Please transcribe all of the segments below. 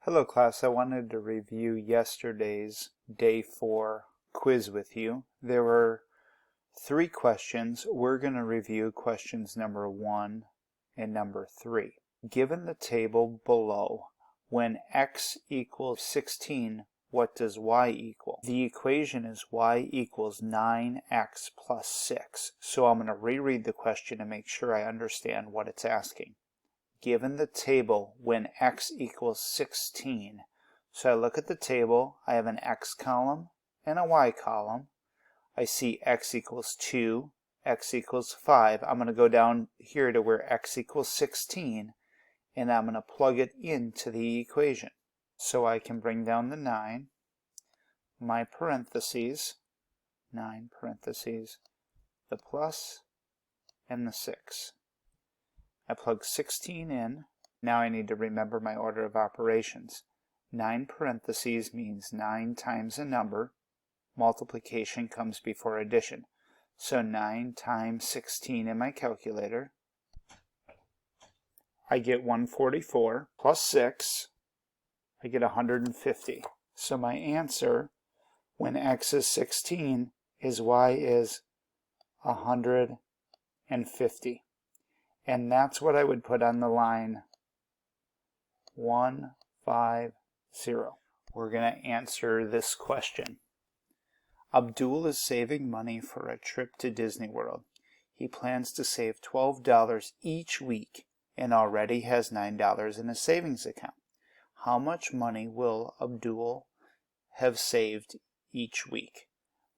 Hello class, I wanted to review yesterday's day 4 quiz with you. There were 3 questions. We're going to review questions number 1 and number 3. Given the table below, when x equals 16, what does y equal? The equation is y equals 9x plus 6. So I'm going to reread the question to make sure I understand what it's asking. Given the table when x equals 16. So I look at the table, I have an x column and a y column. I see x equals 2, x equals 5. I'm going to go down here to where x equals 16 and I'm going to plug it into the equation. So I can bring down the 9, my parentheses, 9 parentheses, the plus, and the 6. I plug 16 in. Now I need to remember my order of operations. 9 parentheses means 9 times a number. Multiplication comes before addition. So 9 times 16 in my calculator. I get 144 plus 6. I get 150. So my answer when x is 16 is y is 150. And that's what I would put on the line 150. We're going to answer this question. Abdul is saving money for a trip to Disney World. He plans to save $12 each week and already has $9 in his savings account. How much money will Abdul have saved each week?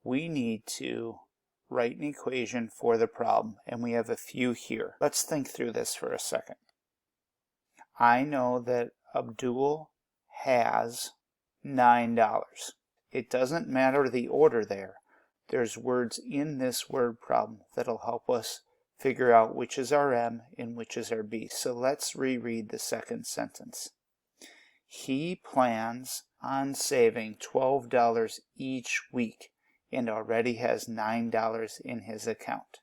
We need to write an equation for the problem, and we have a few here. Let's think through this for a second. I know that Abdul has $9. It doesn't matter the order there. There's words in this word problem that'll help us figure out which is our M and which is our B. So let's reread the second sentence. He plans on saving $12 each week and already has $9 in his account.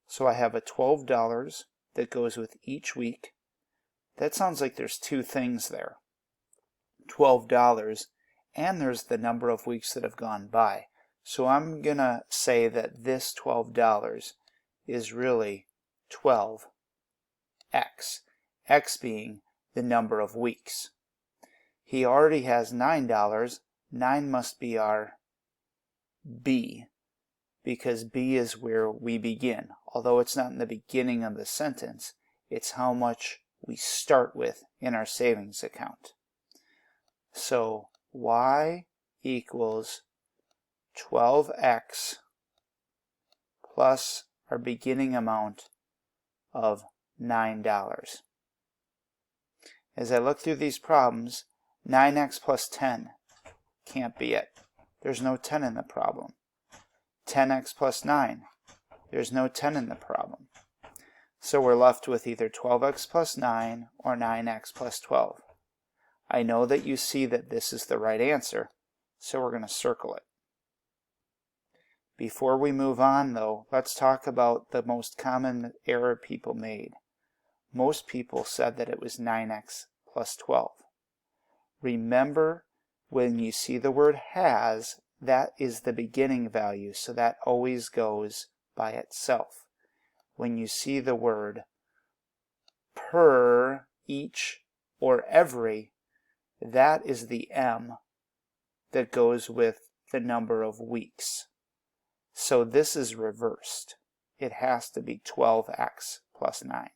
So I have a $12 that goes with each week. That sounds like there's two things there. $12 and there's the number of weeks that have gone by. So I'm going to say that this $12 is really 12x, x being the number of weeks. He already has $9. 9 must be our B, because B is where we begin. Although it's not in the beginning of the sentence, it's how much we start with in our savings account. So y equals 12x plus our beginning amount of $9. As I look through these problems, 9x plus 10 can't be it. There's no 10 in the problem. 10x plus 9. There's no 10 in the problem. So we're left with either 12x plus 9 or 9x plus 12. I know that you see that this is the right answer, so we're going to circle it. Before we move on, though, let's talk about the most common error people made. Most people said that it was 9x plus 12. Remember, when you see the word has, that is the beginning value, so that always goes by itself. When you see the word per, each, or every, that is the M that goes with the number of weeks. So this is reversed. It has to be 12x plus 9.